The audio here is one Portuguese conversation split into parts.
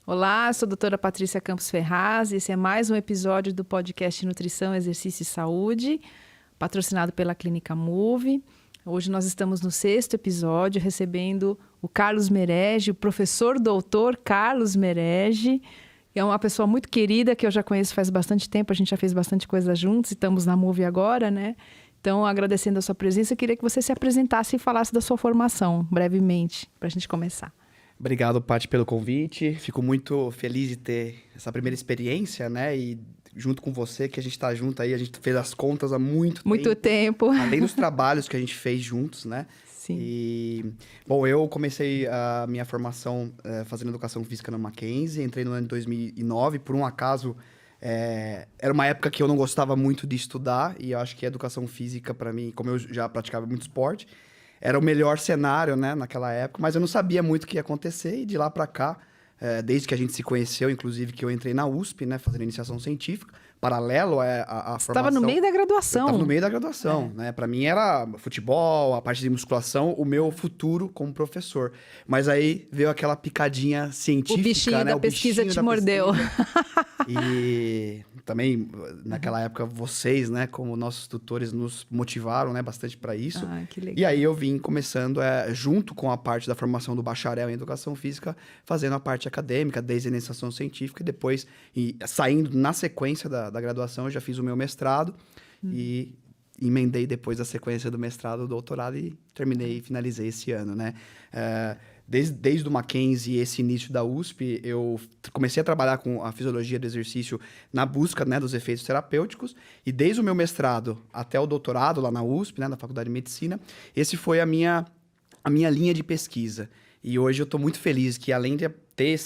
Olá, sou a doutora Patrícia Campos Ferraz e esse é mais um episódio do podcast Nutrição, Exercício e Saúde, patrocinado pela Clínica Move. Hoje nós estamos no 6º episódio, recebendo o Carlos Merege, o professor doutor Carlos Merege. É uma pessoa muito querida que eu já conheço faz bastante tempo, a gente já fez bastante coisa juntos e estamos na Move agora, né? Então, agradecendo a sua presença, eu queria que você se apresentasse e falasse da sua formação, brevemente, para a gente começar. Obrigado, Paty, pelo convite. Fico muito feliz de ter essa primeira experiência, né? E junto com você, que a gente está junto aí, a gente fez as contas há muito tempo. Além dos trabalhos que a gente fez juntos, né? Sim. E, bom, eu comecei a minha formação fazendo educação física na Mackenzie, entrei no ano de 2009, por um acaso. Era uma época que eu não gostava muito de estudar, e eu acho que a educação física, para mim, como eu já praticava muito esporte, era o melhor cenário, né, naquela época, mas eu não sabia muito o que ia acontecer, e de lá para cá, desde que a gente se conheceu, inclusive que eu entrei na USP, né, fazendo iniciação científica, paralelo à formação. Estava no meio da graduação. Estava no meio da graduação, né? Para mim era futebol, a parte de musculação, o meu futuro como professor. Mas aí veio aquela picadinha científica, o bichinho né? da pesquisa te mordeu. E também, naquela época, vocês, né, como nossos tutores, nos motivaram, né, bastante para isso. Ah, que legal. E aí eu vim começando, junto com a parte da formação do bacharel em educação física, fazendo a parte acadêmica, desde a iniciação científica, e depois, saindo na sequência da graduação, eu já fiz o meu mestrado e emendei depois da sequência do mestrado, o doutorado, e terminei e finalizei esse ano, né? Desde o Mackenzie e esse início da USP, eu comecei a trabalhar com a fisiologia do exercício na busca, né, dos efeitos terapêuticos. E desde o meu mestrado até o doutorado lá na USP, né, na Faculdade de Medicina, esse foi a minha linha de pesquisa. E hoje eu estou muito feliz que, além de ter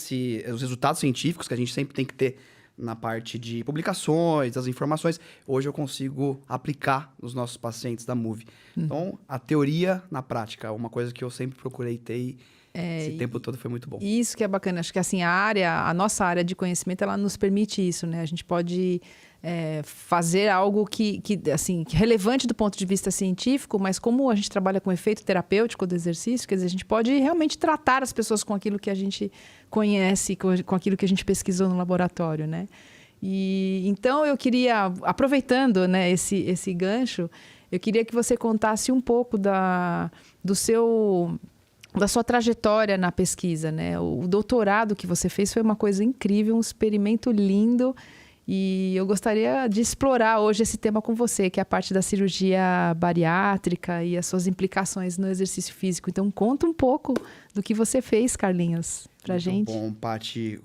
os resultados científicos que a gente sempre tem que ter na parte de publicações, das informações, hoje eu consigo aplicar nos nossos pacientes da MUVE. Então, a teoria na prática, uma coisa que eu sempre procurei ter e esse tempo todo foi muito bom. Isso que é bacana. Acho que assim, a nossa área de conhecimento, ela nos permite isso, né? A gente pode fazer algo que relevante do ponto de vista científico, mas como a gente trabalha com efeito terapêutico do exercício, quer dizer, a gente pode realmente tratar as pessoas com aquilo que a gente conhece, com aquilo que a gente pesquisou no laboratório, né? E então eu queria, aproveitando, né, esse gancho, eu queria que você contasse um pouco da sua trajetória na pesquisa, né? O doutorado que você fez foi uma coisa incrível, um experimento lindo, e eu gostaria de explorar hoje esse tema com você, que é a parte da cirurgia bariátrica e as suas implicações no exercício físico. Então, conta um pouco do que você fez, Carlinhos, pra gente. Muito bom, Paty.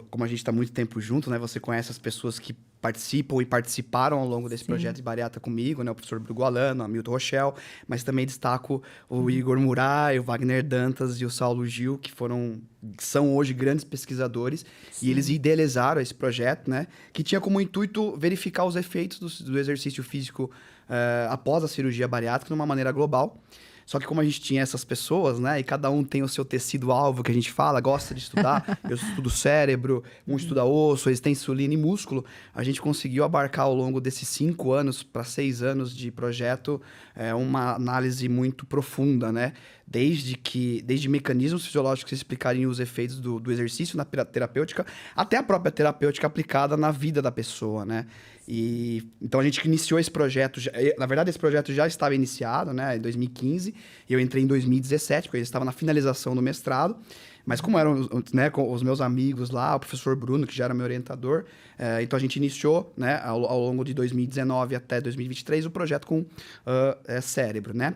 Como a gente está muito tempo junto, né? Você conhece as pessoas que participam e participaram ao longo desse projeto de bariátrica comigo, né? O professor Bruno Alano, a Milton Rochelle, mas também destaco o Igor Murai, o Wagner Dantas e o Saulo Gil, que são hoje grandes pesquisadores. Sim. E eles idealizaram esse projeto, né? Que tinha como intuito verificar os efeitos do exercício físico após a cirurgia bariátrica de uma maneira global. Só que como a gente tinha essas pessoas, né? E cada um tem o seu tecido-alvo, que a gente fala, gosta de estudar. Eu estudo cérebro, um estuda osso, resistência insulina e músculo. A gente conseguiu abarcar ao longo desses 5 anos para 6 anos de projeto uma análise muito profunda, né? Desde mecanismos fisiológicos que explicariam os efeitos do exercício na terapêutica, até a própria terapêutica aplicada na vida da pessoa, né? E então a gente iniciou esse projeto, na verdade esse projeto já estava iniciado, né, em 2015, e eu entrei em 2017, porque eu estava na finalização do mestrado, mas como eram, né, com os meus amigos lá, o professor Bruno, que já era meu orientador, então a gente iniciou, né, ao longo de 2019 até 2023 o projeto com cérebro, né?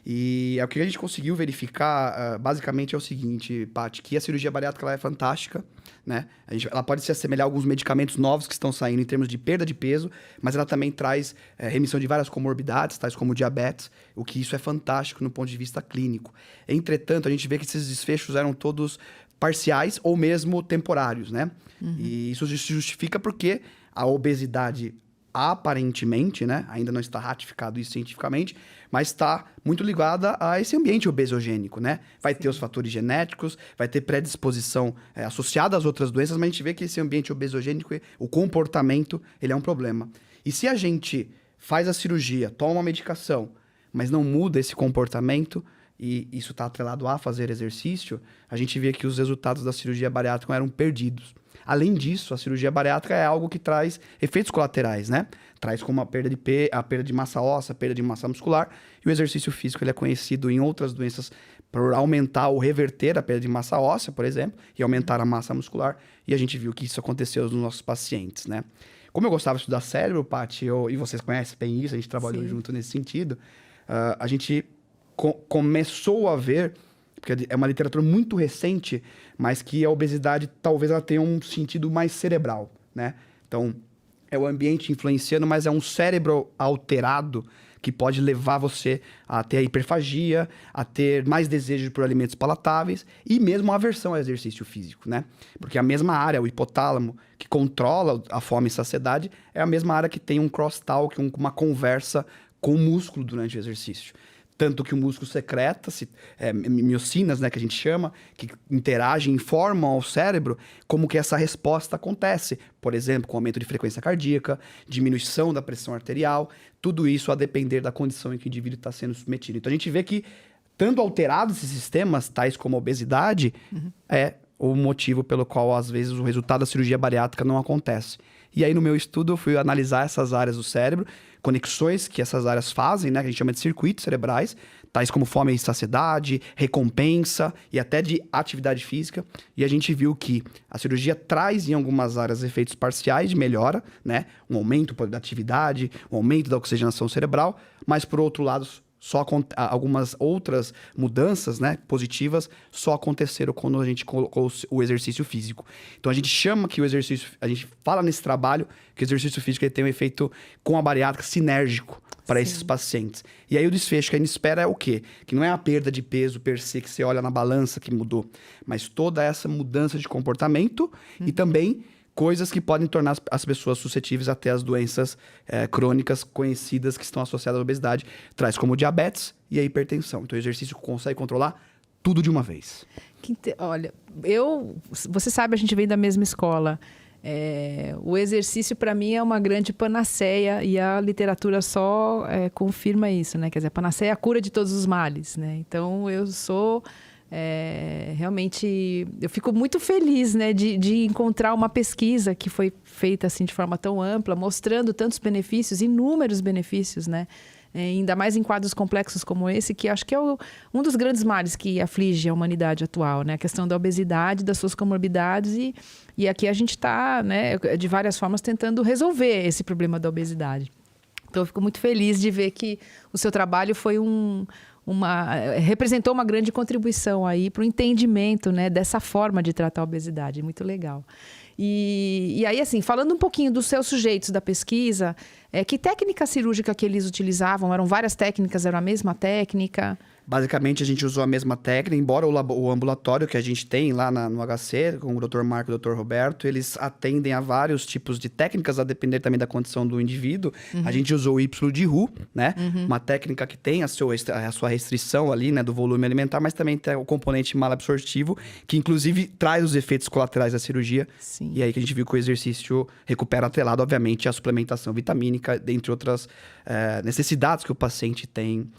E o que a gente conseguiu verificar, basicamente, é o seguinte, Paty, que a cirurgia bariátrica ela é fantástica, né? Ela pode se assemelhar a alguns medicamentos novos que estão saindo em termos de perda de peso, mas ela também traz remissão de várias comorbidades, tais como diabetes, o que isso é fantástico no ponto de vista clínico. Entretanto, a gente vê que esses desfechos eram todos parciais ou mesmo temporários, né? E isso se justifica porque a obesidade aparentemente, né, ainda não está ratificado isso cientificamente, mas está muito ligada a esse ambiente obesogênico, né? Vai ter os fatores genéticos, vai ter predisposição associada às outras doenças, mas a gente vê que esse ambiente obesogênico, o comportamento, ele é um problema. E se a gente faz a cirurgia, toma uma medicação, mas não muda esse comportamento, e isso está atrelado a fazer exercício, a gente via que os resultados da cirurgia bariátrica eram perdidos. Além disso, a cirurgia bariátrica é algo que traz efeitos colaterais, né? Traz como a perda de massa óssea, a perda de massa muscular, e o exercício físico ele é conhecido em outras doenças por aumentar ou reverter a perda de massa óssea, por exemplo, e aumentar a massa muscular, e a gente viu que isso aconteceu nos nossos pacientes, né? Como eu gostava de estudar cérebro, Paty, e vocês conhecem bem isso, a gente trabalhou Sim. junto nesse sentido, a gente começou a ver, porque é uma literatura muito recente, mas que a obesidade talvez ela tenha um sentido mais cerebral, né? Então, é o ambiente influenciando, mas é um cérebro alterado que pode levar você a ter a hiperfagia, a ter mais desejo por alimentos palatáveis e mesmo a aversão ao exercício físico, né? Porque a mesma área, o hipotálamo, que controla a fome e saciedade, é a mesma área que tem um crosstalk, uma conversa com o músculo durante o exercício. Tanto que o músculo secreta miocinas, né, que a gente chama, que interagem, informam ao cérebro como que essa resposta acontece. Por exemplo, com aumento de frequência cardíaca, diminuição da pressão arterial, tudo isso a depender da condição em que o indivíduo está sendo submetido. Então a gente vê que, estando alterados esses sistemas, tais como a obesidade, é o motivo pelo qual, às vezes, o resultado da cirurgia bariátrica não acontece. E aí, no meu estudo, eu fui analisar essas áreas do cérebro, conexões que essas áreas fazem, né, que a gente chama de circuitos cerebrais, tais como fome e saciedade, recompensa e até de atividade física. E a gente viu que a cirurgia traz em algumas áreas efeitos parciais de melhora, né, um aumento da atividade, um aumento da oxigenação cerebral, mas por outro lado, algumas outras mudanças, né, positivas só aconteceram quando a gente colocou o exercício físico. Então a gente chama que a gente fala nesse trabalho que o exercício físico ele tem um efeito com a bariátrica sinérgico para esses pacientes. E aí o desfecho que a gente espera é o quê? Que não é a perda de peso per se que você olha na balança que mudou, mas toda essa mudança de comportamento e também coisas que podem tornar as pessoas suscetíveis até as doenças crônicas conhecidas que estão associadas à obesidade, traz como diabetes e a hipertensão. Então o exercício consegue controlar tudo de uma vez. Olha, você sabe, a gente vem da mesma escola. O exercício, para mim, é uma grande panaceia e a literatura só confirma isso, né? Quer dizer, a panaceia é a cura de todos os males, né? Então, eu sou... realmente, eu fico muito feliz, né, de encontrar uma pesquisa que foi feita assim de forma tão ampla, mostrando tantos benefícios, inúmeros benefícios, né? Ainda mais em quadros complexos como esse, que acho que é um dos grandes males que aflige a humanidade atual, né? A questão da obesidade, das suas comorbidades e aqui a gente está, né, de várias formas tentando resolver esse problema da obesidade. Então eu fico muito feliz de ver que o seu trabalho foi representou uma grande contribuição aí para o entendimento, né, dessa forma de tratar a obesidade. Muito legal. E aí, assim, falando um pouquinho dos seus sujeitos da pesquisa, que técnica cirúrgica que eles utilizavam? Eram várias técnicas? Era a mesma técnica? Basicamente, a gente usou a mesma técnica, embora o ambulatório que a gente tem lá no HC, com o Dr. Marco e o Dr. Roberto, eles atendem a vários tipos de técnicas, a depender também da condição do indivíduo. A gente usou o Y de Roux, né? Uma técnica que tem a sua restrição ali, né, do volume alimentar, mas também tem o componente malabsortivo, que inclusive traz os efeitos colaterais da cirurgia. Sim. E aí que a gente viu que o exercício recupera atrelado, obviamente, a suplementação vitamínica, dentre outras necessidades que o paciente tem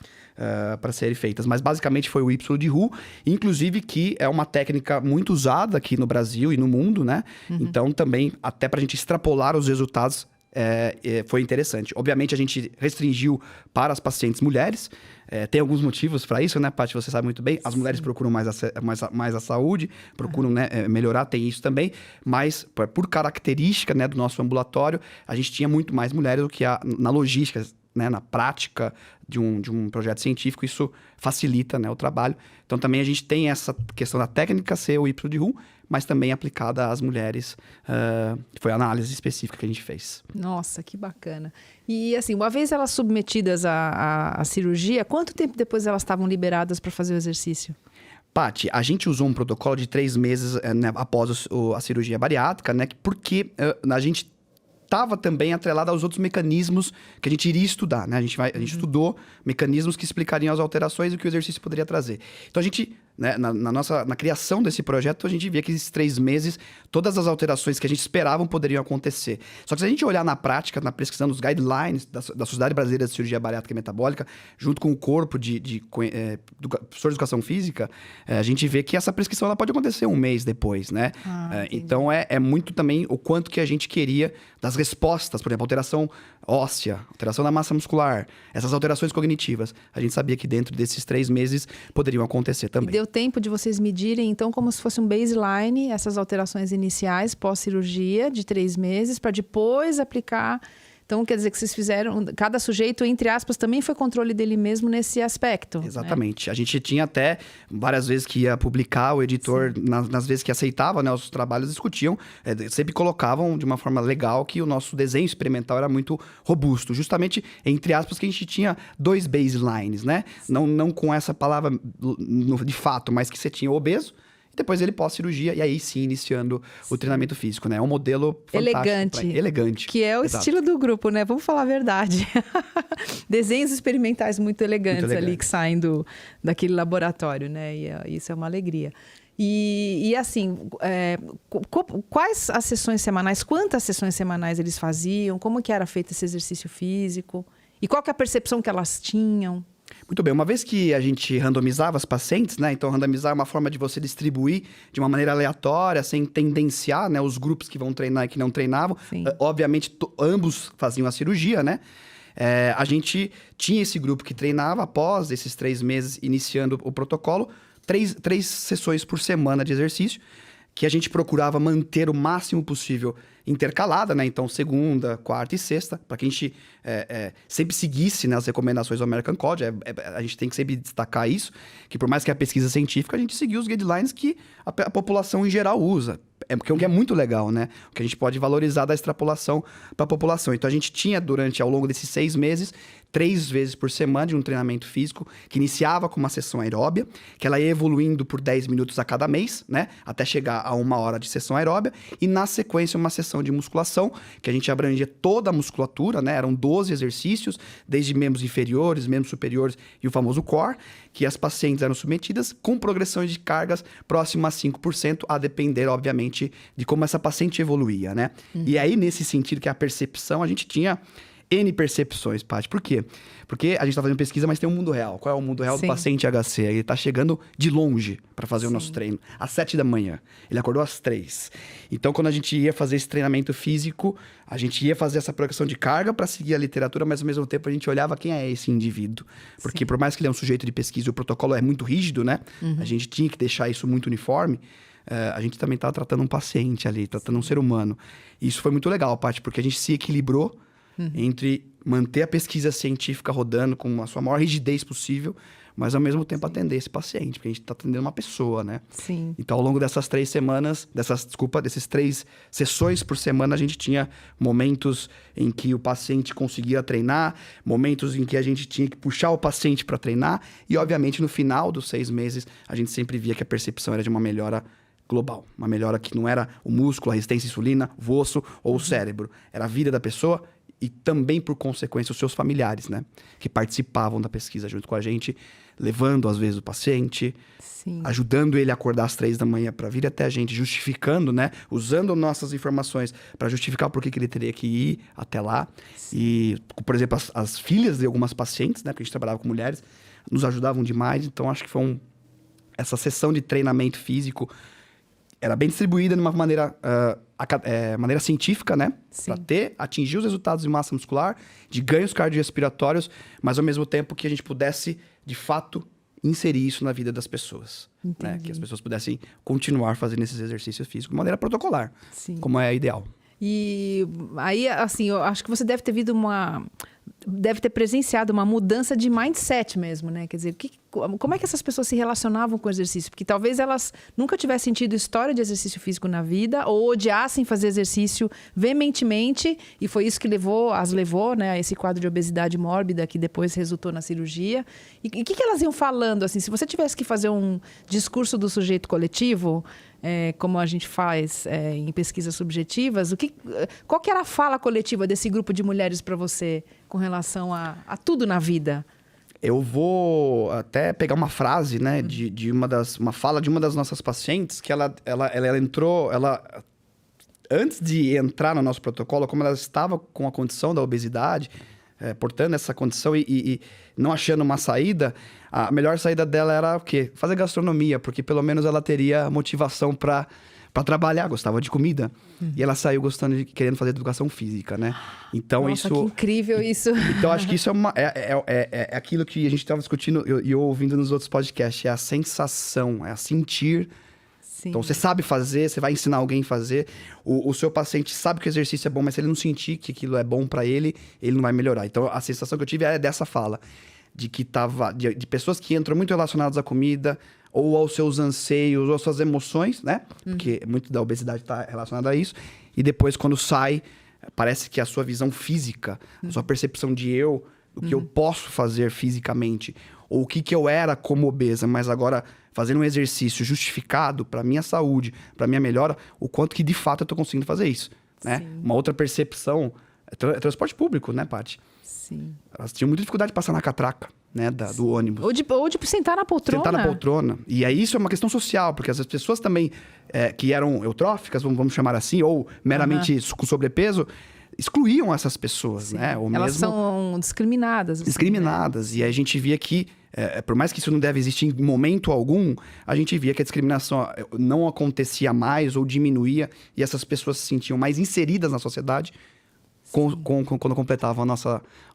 para serem feitas. Mas basicamente foi o Y de Roux, inclusive que é uma técnica muito usada aqui no Brasil e no mundo, né? Então também, até para a gente extrapolar os resultados, foi interessante. Obviamente a gente restringiu para as pacientes mulheres, tem alguns motivos para isso, né, Paty? Você sabe muito bem. As mulheres procuram mais a saúde, procuram melhorar, tem isso também. Mas, por característica, né, do nosso ambulatório, a gente tinha muito mais mulheres do que na logística, né, na prática de um projeto científico. Isso facilita, né, o trabalho. Então, também a gente tem essa questão da técnica ser o Y de Roux, mas também aplicada às mulheres. Foi a análise específica que a gente fez. Nossa, que bacana. E assim, uma vez elas submetidas à cirurgia, quanto tempo depois elas estavam liberadas para fazer o exercício? Paty, a gente usou um protocolo de 3 meses né, após a cirurgia bariátrica, né? Porque a gente estava também atrelado aos outros mecanismos que a gente iria estudar, né? A gente estudou mecanismos que explicariam as alterações e o que o exercício poderia trazer. Então, a gente né, na criação desse projeto, a gente via que esses 3 meses, todas as alterações que a gente esperava poderiam acontecer. Só que se a gente olhar na prática, na prescrição dos guidelines da Sociedade Brasileira de Cirurgia Bariátrica e Metabólica, junto com o corpo do professor de educação física, a gente vê que essa prescrição ela pode acontecer um mês depois, né? Então, é muito também o quanto que a gente queria das respostas, por exemplo, alteração óssea, alteração da massa muscular, essas alterações cognitivas. A gente sabia que dentro desses 3 meses poderiam acontecer também. E deu tempo de vocês medirem, então, como se fosse um baseline, essas alterações iniciais pós-cirurgia de 3 meses, para depois aplicar. Então, quer dizer que vocês fizeram... Cada sujeito, entre aspas, também foi controle dele mesmo nesse aspecto. Exatamente. Né? A gente tinha até várias vezes que ia publicar, o editor, nas vezes que aceitava, né, os trabalhos, discutiam, sempre colocavam de uma forma legal que o nosso desenho experimental era muito robusto. Justamente, entre aspas, que a gente tinha 2 baselines, né? Não com essa palavra de fato, mas que você tinha o obeso, depois ele pós-cirurgia, e aí sim, iniciando o treinamento físico, né? É um modelo fantástico. Elegante. Que é o estilo do grupo, né? Vamos falar a verdade. Desenhos experimentais muito elegantes ali que saem daquele laboratório, né? E isso é uma alegria. E assim, quais as sessões semanais, quantas sessões semanais eles faziam? Como que era feito esse exercício físico? E qual que é a percepção que elas tinham? Muito bem, uma vez que a gente randomizava as pacientes, né? Então, randomizar é uma forma de você distribuir de uma maneira aleatória, sem tendenciar, né? Os grupos que vão treinar e que não treinavam. Obviamente, ambos faziam a cirurgia, né? A gente tinha esse grupo que treinava após esses 3 meses, iniciando o protocolo, 3 sessões por semana de exercício, que a gente procurava manter o máximo possível intercalada, né? Então, segunda, quarta e sexta, para que a gente sempre seguisse, né, as recomendações do American College. A gente tem que sempre destacar isso, que por mais que a pesquisa científica, a gente seguiu os guidelines que a população em geral usa. Porque o que é muito legal, né? O que a gente pode valorizar da extrapolação para a população. Então, a gente tinha, ao longo desses 6 meses, 3 vezes por semana de um treinamento físico, que iniciava com uma sessão aeróbia, que ela ia evoluindo por 10 minutos a cada mês, né? Até chegar a 1 hora de sessão aeróbia. E, na sequência, uma sessão de musculação, que a gente abrangia toda a musculatura, né? Eram 12 exercícios, desde membros inferiores, membros superiores e o famoso core, que as pacientes eram submetidas com progressões de cargas próximas a 5%, a depender, obviamente, de como essa paciente evoluía, né? E aí, nesse sentido, que é a percepção, a gente tinha N percepções, Paty. Por quê? Porque a gente está fazendo pesquisa, mas tem um mundo real. Qual é o mundo real do paciente HC? Ele está chegando de longe para fazer o nosso treino. Às 7 da manhã. Ele acordou às 3. Então, quando a gente ia fazer esse treinamento físico, a gente ia fazer essa progressão de carga para seguir a literatura, mas ao mesmo tempo a gente olhava quem é esse indivíduo. Porque por mais que ele é um sujeito de pesquisa e o protocolo é muito rígido, né? A gente tinha que deixar isso muito uniforme. A gente também estava tratando um paciente ali, tratando um ser humano. E isso foi muito legal, Paty, porque a gente se equilibrou entre manter a pesquisa científica rodando com a sua maior rigidez possível, mas ao mesmo tempo atender esse paciente, porque a gente está atendendo uma pessoa, né? Sim. Então, ao longo dessas 3 semanas, desses 3 sessões por semana, a gente tinha momentos em que o paciente conseguia treinar, momentos em que a gente tinha que puxar o paciente para treinar, e obviamente no final dos 6 meses, a gente sempre via que a percepção era de uma melhora global. Uma melhora que não era o músculo, a resistência à insulina, o osso ou o cérebro. Era a vida da pessoa e também, por consequência, os seus familiares, né? Que participavam da pesquisa junto com a gente, levando, às vezes, o paciente, ajudando ele a acordar às 3 da manhã para vir até a gente, justificando, né? Usando nossas informações para justificar por que ele teria que ir até lá. E, por exemplo, as filhas de algumas pacientes, né? Porque a gente trabalhava com mulheres, nos ajudavam demais. Então, acho que foi essa sessão de treinamento físico era bem distribuída de uma maneira científica, né? Para atingir os resultados de massa muscular, de ganhos cardiorrespiratórios, mas ao mesmo tempo que a gente pudesse, de fato, inserir isso na vida das pessoas. Né? Que as pessoas pudessem continuar fazendo esses exercícios físicos de maneira protocolar, como é ideal. E aí, assim, eu acho que você deve ter presenciado uma mudança de mindset mesmo, né? Quer dizer, como é que essas pessoas se relacionavam com o exercício? Porque talvez elas nunca tivessem tido história de exercício físico na vida ou odiassem fazer exercício veementemente e foi isso que as levou, né, a esse quadro de obesidade mórbida que depois resultou na cirurgia. E o que elas iam falando? Assim, se você tivesse que fazer um discurso do sujeito coletivo, como a gente faz em pesquisas subjetivas, qual que era a fala coletiva desse grupo de mulheres para você com relação a tudo na vida? Eu vou até pegar uma frase, né, uma fala de uma das nossas pacientes, que ela entrou, antes de entrar no nosso protocolo, como ela estava com a condição da obesidade, portando essa condição e não achando uma saída, a melhor saída dela era o quê? Fazer gastronomia, porque pelo menos ela teria motivação para trabalhar, gostava de comida. E ela saiu querendo fazer educação física, né? Então, Nossa, que incrível isso. Então, acho que isso é aquilo que a gente estava discutindo e eu ouvindo nos outros podcasts. É a sensação, é a sentir. Sim. Então, você sabe fazer, você vai ensinar alguém a fazer. O seu paciente sabe que o exercício é bom, mas se ele não sentir que aquilo é bom para ele, ele não vai melhorar. Então, a sensação que eu tive é dessa fala. De pessoas que entram muito relacionadas à comida, ou aos seus anseios, ou às suas emoções, né? Porque muito da obesidade está relacionada a isso. E depois, quando sai, parece que a sua visão física, a sua percepção de o que eu posso fazer fisicamente, ou o que eu era como obesa, mas agora fazendo um exercício justificado para minha saúde, para minha melhora, o quanto que de fato eu estou conseguindo fazer isso, né? Uma outra percepção é transporte público, né, Paty? Sim. Elas tinham muita dificuldade de passar na catraca, né, do ônibus. Ou de sentar na poltrona. Sentar na poltrona. E aí isso é uma questão social, porque as pessoas também que eram eutróficas, vamos chamar assim, ou meramente com sobrepeso, excluíam essas pessoas, né? Ou elas mesmo são discriminadas. Assim, discriminadas. Né? E aí a gente via que, por mais que isso não deve existir em momento algum, a gente via que a discriminação não acontecia mais ou diminuía, e essas pessoas se sentiam mais inseridas na sociedade quando completavam o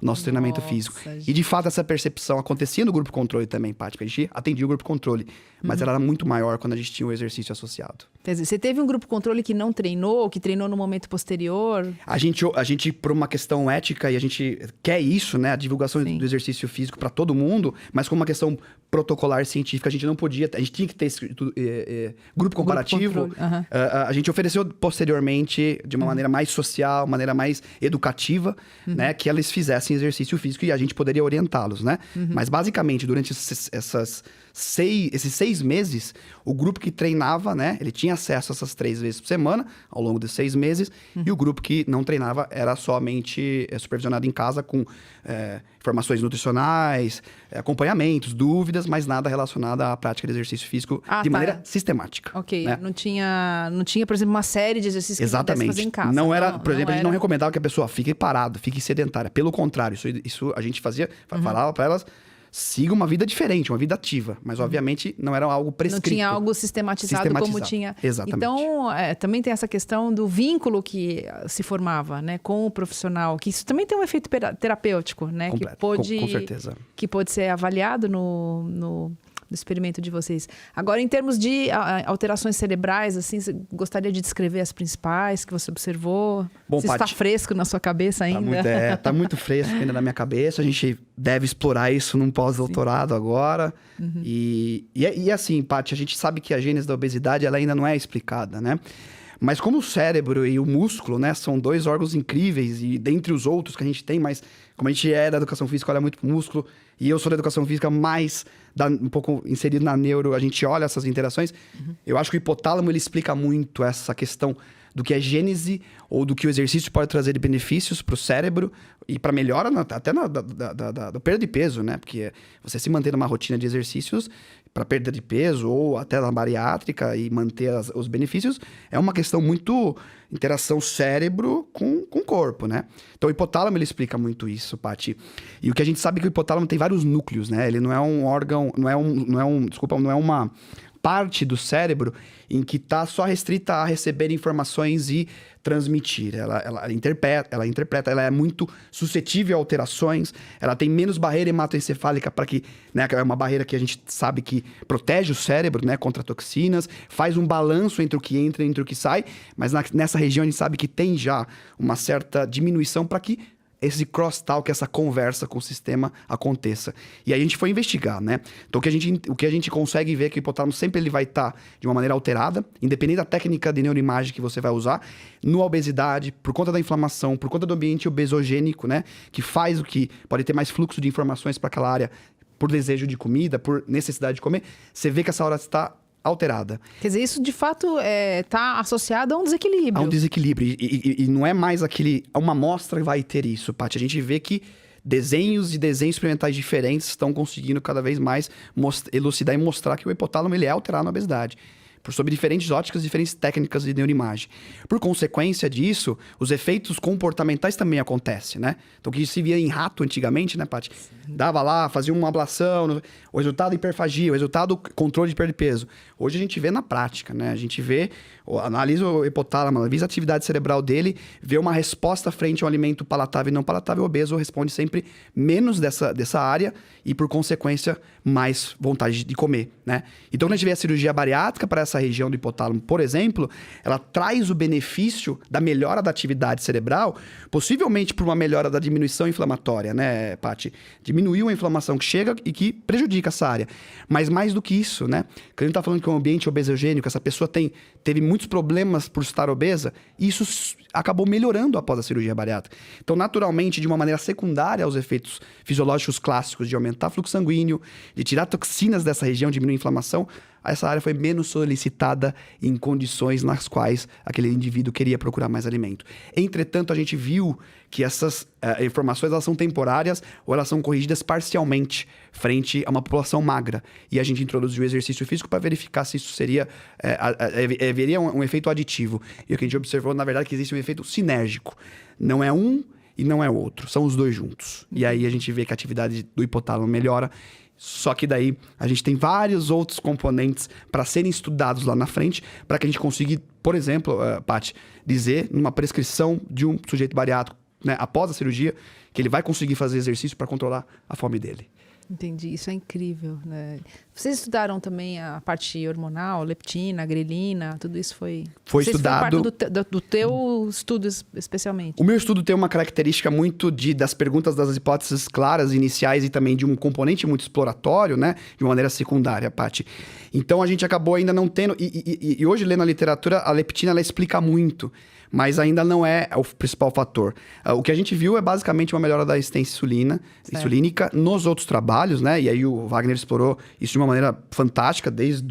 nosso treinamento físico. Gente. E, de fato, essa percepção acontecia no grupo controle também, Paty, porque a gente atendia o grupo controle. Mas ela era muito maior quando a gente tinha o exercício associado. Quer dizer, você teve um grupo controle que não treinou, ou que treinou no momento posterior? A gente, por uma questão ética, e a gente quer isso, né? A divulgação do exercício físico para todo mundo, mas com uma questão protocolar científica, a gente não podia... A gente tinha que ter esse grupo comparativo. A gente ofereceu posteriormente, de uma maneira mais social, maneira mais educativa, né? Que eles fizessem exercício físico e a gente poderia orientá-los, né? Mas, basicamente, durante esses 6 meses, o grupo que treinava, né? Ele tinha acesso a essas 3 vezes por semana, ao longo dos 6 meses. E o grupo que não treinava era somente supervisionado em casa com informações nutricionais, acompanhamentos, dúvidas, mas nada relacionado à prática de exercício físico de maneira sistemática. Ok, né? não tinha, por exemplo, uma série de exercícios que Exatamente. pudesse fazer em casa. Não era, por exemplo, a gente não recomendava que a pessoa fique parado, fique sedentária. Pelo contrário, isso a gente falava para elas, siga uma vida diferente, uma vida ativa. Mas, obviamente, não era algo prescrito. Não tinha algo sistematizado como tinha. Exatamente. Então, também tem essa questão do vínculo que se formava, né, com o profissional, que isso também tem um efeito terapêutico, né? Completo, com certeza. Que pode ser avaliado no experimento de vocês. Agora, em termos de alterações cerebrais, assim, você gostaria de descrever as principais que você observou? Bom, se está fresco na sua cabeça ainda? Tá muito fresco ainda na minha cabeça. A gente deve explorar isso num pós-doutorado agora. E assim, Paty, a gente sabe que a gênese da obesidade ela ainda não é explicada, né? Mas como o cérebro e o músculo, né, são 2 órgãos incríveis, e dentre os outros que a gente tem, mas como a gente é da educação física, olha muito pro músculo, e eu sou da educação física, mais um pouco inserido na neuro, a gente olha essas interações. Eu acho que o hipotálamo, ele explica muito essa questão do que é gênese, ou do que o exercício pode trazer de benefícios para o cérebro, e para melhora até da perda de peso, né? Porque você se manter numa rotina de exercícios para perda de peso, ou até na bariátrica, e manter os benefícios, é uma questão muito interação cérebro com corpo, né? Então, o hipotálamo, ele explica muito isso, Paty. E o que a gente sabe é que o hipotálamo tem vários núcleos, né? Ele não é um órgão, não é uma parte do cérebro em que está só restrita a receber informações e transmitir. Ela interpreta, ela é muito suscetível a alterações, ela tem menos barreira hematoencefálica para que, né, que é uma barreira que a gente sabe que protege o cérebro, né, contra toxinas, faz um balanço entre o que entra e entre o que sai, mas nessa região a gente sabe que tem já uma certa diminuição para que esse crosstalk, essa conversa com o sistema aconteça. E aí a gente foi investigar, né? Então, o que a gente consegue ver é que o hipotálamo sempre ele vai estar de uma maneira alterada, independente da técnica de neuroimagem que você vai usar, na obesidade, por conta da inflamação, por conta do ambiente obesogênico, né? Que faz o que pode ter mais fluxo de informações para aquela área, por desejo de comida, por necessidade de comer. Você vê que essa hora está alterada. Quer dizer, isso de fato está associado a um desequilíbrio. A um desequilíbrio. E não é mais uma amostra que vai ter isso, Paty. A gente vê que desenhos e desenhos experimentais diferentes estão conseguindo cada vez mais elucidar e mostrar que o hipotálamo ele é alterado na obesidade. Sob diferentes óticas, diferentes técnicas de neuroimagem. Por consequência disso, os efeitos comportamentais também acontecem, né? Então, o que se via em rato antigamente, né, Paty? Dava lá, fazia uma ablação, o resultado hiperfagia, o resultado controle de perda de peso. Hoje a gente vê na prática, né? A gente vê, analisa o hipotálamo, analisa a atividade cerebral dele, vê uma resposta frente a um alimento palatável e não palatável, o obeso responde sempre menos dessa área e, por consequência, mais vontade de comer, né? Então, quando a gente vê a cirurgia bariátrica para essa região do hipotálamo, por exemplo, ela traz o benefício da melhora da atividade cerebral, possivelmente por uma melhora da diminuição inflamatória, né, Paty? Diminuiu a inflamação que chega e que prejudica essa área. Mas mais do que isso, né? Quando a gente tá falando que é um ambiente obesogênico, essa pessoa teve muitos problemas por estar obesa, e isso acabou melhorando após a cirurgia bariátrica. Então, naturalmente, de uma maneira secundária aos efeitos fisiológicos clássicos de aumentar o fluxo sanguíneo, de tirar toxinas dessa região, diminuir a inflamação, essa área foi menos solicitada em condições nas quais aquele indivíduo queria procurar mais alimento. Entretanto, a gente viu que essas informações elas são temporárias ou elas são corrigidas parcialmente frente a uma população magra. E a gente introduziu o exercício físico para verificar se isso haveria um efeito aditivo. E o que a gente observou, na verdade, é que existe um efeito sinérgico. Não é um e não é outro, são os dois juntos. E aí a gente vê que a atividade do hipotálamo melhora. Só que daí a gente tem vários outros componentes para serem estudados lá na frente, para que a gente consiga, por exemplo, Paty, dizer numa prescrição de um sujeito bariátrico, né, após a cirurgia, que ele vai conseguir fazer exercício para controlar a fome dele. Entendi, isso é incrível, né? Vocês estudaram também a parte hormonal, leptina, grelina, tudo isso foi estudado. Foi parte do teu estudo especialmente? O meu estudo tem uma característica muito das perguntas das hipóteses claras iniciais e também de um componente muito exploratório, né? De uma maneira secundária, Paty. Então a gente acabou ainda não tendo... E hoje, lendo a literatura, a leptina ela explica muito, mas ainda não é o principal fator. O que a gente viu é basicamente uma melhora da resistência insulínica nos outros trabalhos, né? E aí o Wagner explorou isso de uma maneira fantástica, desde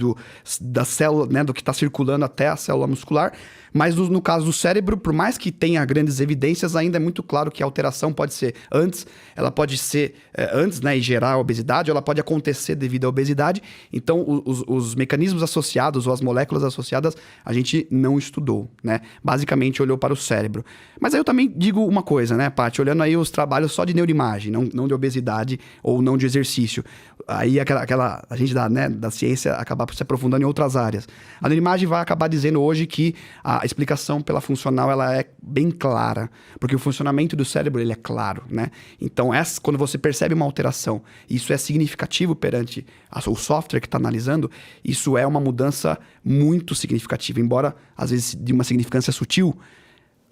da célula, né, do que está circulando até a célula muscular. Mas no caso do cérebro, por mais que tenha grandes evidências, ainda é muito claro que a alteração pode ser antes, ela pode ser antes, né, e gerar a obesidade, ou ela pode acontecer devido à obesidade. Então, os mecanismos associados ou as moléculas associadas, a gente não estudou, né? Basicamente, olhou para o cérebro. Mas aí eu também digo uma coisa, né, Paty? Olhando aí os trabalhos só de neuroimagem, não de obesidade ou não de exercício. Aí a gente da ciência acaba se aprofundando em outras áreas. A neuroimagem vai acabar dizendo hoje que a explicação pela funcional ela é bem clara, porque o funcionamento do cérebro ele é claro, né? Então, quando você percebe uma alteração, isso é significativo perante o software que está analisando, isso é uma mudança muito significativa, embora às vezes de uma significância sutil.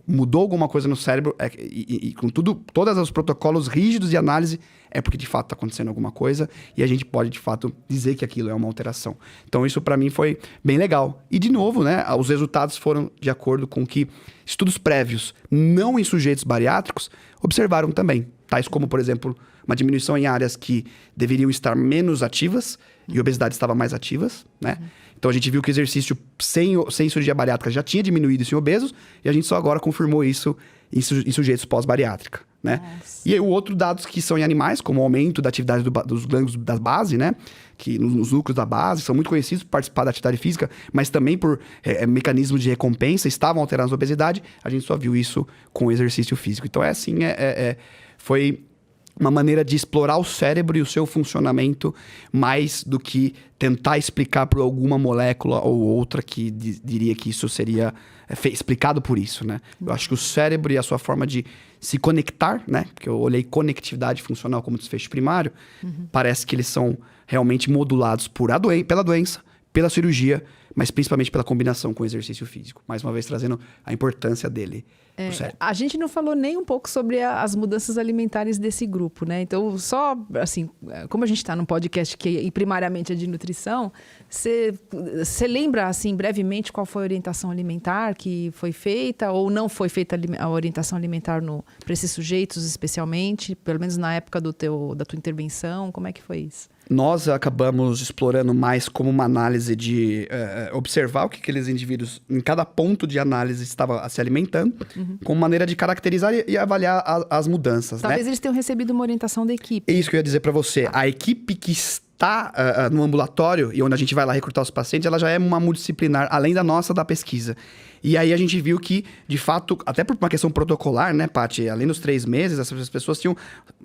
Mudou alguma coisa no cérebro e com todos os protocolos rígidos de análise, é porque de fato está acontecendo alguma coisa e a gente pode de fato dizer que aquilo é uma alteração. Então isso para mim foi bem legal. E de novo, né, os resultados foram de acordo com que estudos prévios, não em sujeitos bariátricos, observaram também. Tais como, por exemplo, uma diminuição em áreas que deveriam estar menos ativas e a obesidade estava mais ativas, né? Então a gente viu que o exercício sem cirurgia bariátrica já tinha diminuído isso em obesos e a gente só agora confirmou isso em sujeitos pós-bariátrica, né? Nossa. E aí, o outro dados que são em animais, como o aumento da atividade dos glândulos da base, né? Que nos núcleos da base são muito conhecidos por participar da atividade física, mas também por mecanismos de recompensa, estavam alterando a obesidade, a gente só viu isso com o exercício físico. Então foi uma maneira de explorar o cérebro e o seu funcionamento mais do que tentar explicar por alguma molécula ou outra que diria que isso seria explicado por isso, né? Eu acho que o cérebro e a sua forma de se conectar, né? Porque eu olhei conectividade funcional como desfecho primário, parece que eles são realmente modulados pela doença, pela cirurgia, mas principalmente pela combinação com o exercício físico. Mais uma vez, trazendo a importância dele. A gente não falou nem um pouco sobre as mudanças alimentares desse grupo, né? Então, só assim, como a gente está num podcast que primariamente é de nutrição, você lembra, assim, brevemente qual foi a orientação alimentar que foi feita ou não foi feita a orientação alimentar para esses sujeitos especialmente, pelo menos na época da tua intervenção? Como é que foi isso? nós acabamos explorando mais como uma análise de observar o que aqueles indivíduos, em cada ponto de análise, estavam se alimentando, como maneira de caracterizar e avaliar as mudanças. Talvez eles tenham recebido uma orientação da equipe. É isso que eu ia dizer para você. A equipe que está no ambulatório e onde a gente vai lá recrutar os pacientes, ela já é uma multidisciplinar, além da nossa, da pesquisa. E aí a gente viu que, de fato, até por uma questão protocolar, né, Paty? Além dos 3 meses, essas pessoas tinham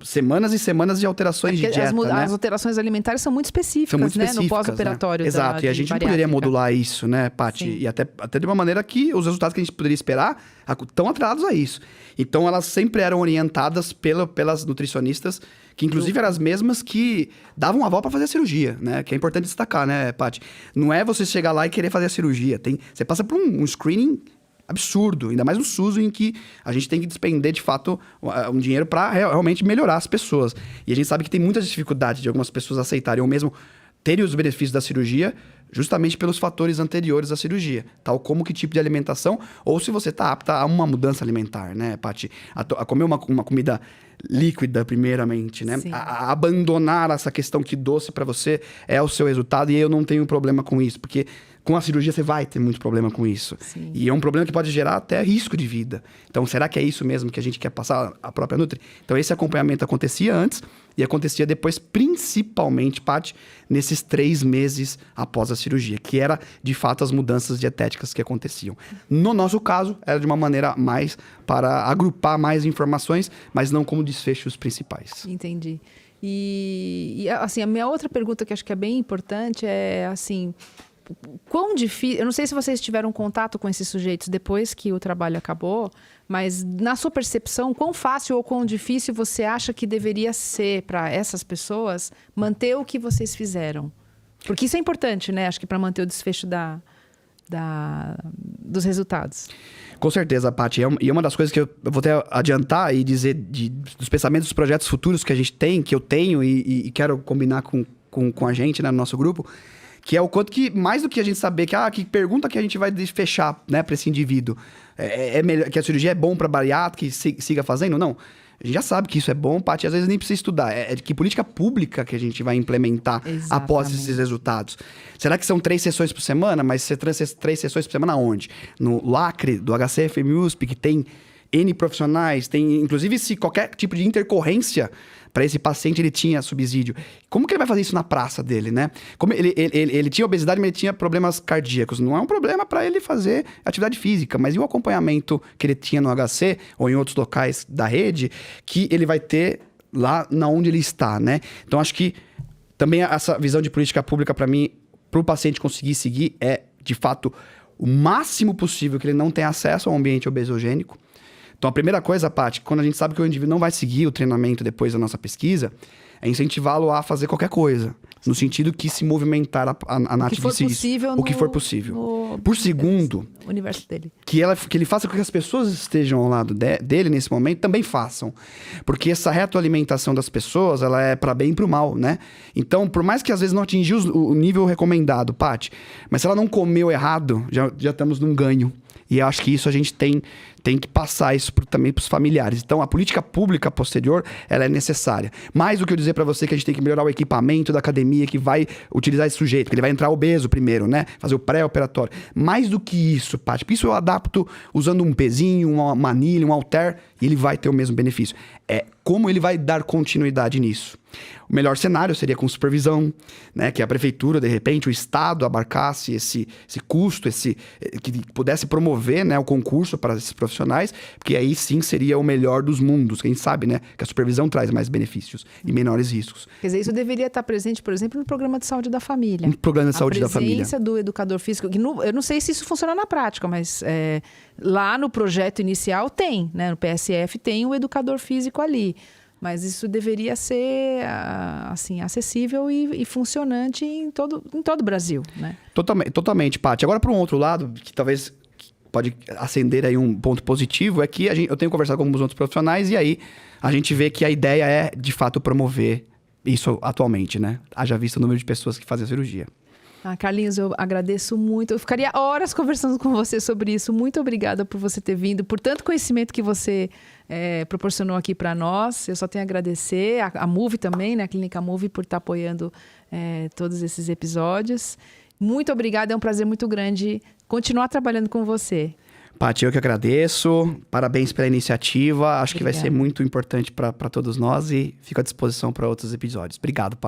semanas e semanas de alterações de dieta, né? As alterações alimentares são muito específicas, né? No pós-operatório. Né? Exato, e a gente não poderia modular isso, né, Paty? E até de uma maneira que os resultados que a gente poderia esperar estão atrelados a isso. Então, elas sempre eram orientadas pelas nutricionistas, que inclusive eram as mesmas que davam aval para fazer a cirurgia, né? Que é importante destacar, né, Paty? Não é você chegar lá e querer fazer a cirurgia. Você passa por um screening absurdo, ainda mais no SUS, em que a gente tem que despender, de fato, um dinheiro para realmente melhorar as pessoas. E a gente sabe que tem muitas dificuldades de algumas pessoas aceitarem ou mesmo terem os benefícios da cirurgia justamente pelos fatores anteriores à cirurgia, tal como que tipo de alimentação, ou se você está apta a uma mudança alimentar, né, Paty? A comer uma comida líquida, primeiramente, né? A abandonar essa questão que doce para você é o seu resultado, e eu não tenho problema com isso, porque com a cirurgia você vai ter muito problema com isso. Sim. E é um problema que pode gerar até risco de vida. Então, será que é isso mesmo que a gente quer passar a própria Nutri? Então, esse acompanhamento acontecia antes e acontecia depois, principalmente, Paty, nesses 3 meses após a cirurgia, que era, de fato, as mudanças dietéticas que aconteciam. No nosso caso, era de uma maneira mais para agrupar mais informações, mas não como desfechos principais. Entendi. E assim, a minha outra pergunta que acho que é bem importante é, assim, quão difícil... Eu não sei se vocês tiveram contato com esses sujeitos depois que o trabalho acabou, mas na sua percepção, quão fácil ou quão difícil você acha que deveria ser para essas pessoas manter o que vocês fizeram? Porque isso é importante, né? Acho que para manter o desfecho dos resultados. Com certeza, Paty. E uma das coisas que eu vou até adiantar e dizer dos pensamentos dos projetos futuros que a gente tem, que eu tenho e quero combinar com a gente, né, no nosso grupo, que é o quanto que, mais do que a gente saber que pergunta que a gente vai fechar, né, para esse indivíduo, é melhor, que a cirurgia é bom para bariátrica, que siga fazendo? Não. A gente já sabe que isso é bom, Paty, às vezes nem precisa estudar. É de que política pública que a gente vai implementar após esses resultados. Será que são 3 sessões por semana? Mas você 3 sessões por semana aonde? No LACRE, do HCFM USP, que tem N profissionais, tem inclusive se qualquer tipo de intercorrência para esse paciente ele tinha subsídio. Como que ele vai fazer isso na praça dele, né? Como ele tinha obesidade, mas ele tinha problemas cardíacos. Não é um problema para ele fazer atividade física, mas e o acompanhamento que ele tinha no HC ou em outros locais da rede que ele vai ter lá na onde ele está, né? Então, acho que também essa visão de política pública, para mim, para o paciente conseguir seguir, é, de fato, o máximo possível que ele não tenha acesso a um ambiente obesogênico. Então, a primeira coisa, Paty, quando a gente sabe que o indivíduo não vai seguir o treinamento depois da nossa pesquisa, é incentivá-lo a fazer qualquer coisa. No sentido que se movimentar na atividade. O que for possível. Por segundo, o universo dele. Que ele faça com que as pessoas estejam ao lado dele nesse momento também façam. Porque essa retroalimentação das pessoas, ela é para bem e para o mal, né? Então, por mais que às vezes não atingiu o nível recomendado, Paty, mas se ela não comeu errado, já estamos num ganho. E eu acho que isso a gente tem que passar isso também para os familiares. Então, a política pública posterior, ela é necessária. Mais do que eu dizer para você que a gente tem que melhorar o equipamento da academia que vai utilizar esse sujeito, que ele vai entrar obeso primeiro, né? Fazer o pré-operatório. Mais do que isso, Paty, porque isso eu adapto usando um pezinho, uma anilha, um halter, e ele vai ter o mesmo benefício. É como ele vai dar continuidade nisso. O melhor cenário seria com supervisão, né? Que a prefeitura, de repente, o Estado abarcasse esse custo, que pudesse promover, né, o concurso para esses profissionais, porque aí sim seria o melhor dos mundos. Quem sabe, né? Que a supervisão traz mais benefícios e menores riscos. Quer dizer, isso deveria estar presente, por exemplo, no programa de saúde da família. No programa de saúde da família. A presença do educador físico. Eu não sei se isso funciona na prática, mas lá no projeto inicial tem, né? No PSF tem o educador físico ali. Mas isso deveria ser assim, acessível e funcionante em todo o Brasil, né? Totalmente, Paty. Agora, para um outro lado, que talvez pode acender aí um ponto positivo, é que eu tenho conversado com alguns outros profissionais e aí a gente vê que a ideia é, de fato, promover isso atualmente, né? Haja visto o número de pessoas que fazem a cirurgia. Carlinhos, eu agradeço muito. Eu ficaria horas conversando com você sobre isso. Muito obrigada por você ter vindo, por tanto conhecimento que você proporcionou aqui para nós. Eu só tenho a agradecer. A Move também, né? A Clínica Move, por estar apoiando todos esses episódios. Muito obrigada, é um prazer muito grande continuar trabalhando com você. Paty, eu que agradeço. Parabéns pela iniciativa. Acho que vai ser muito importante para todos nós e fico à disposição para outros episódios. Obrigado, Paty.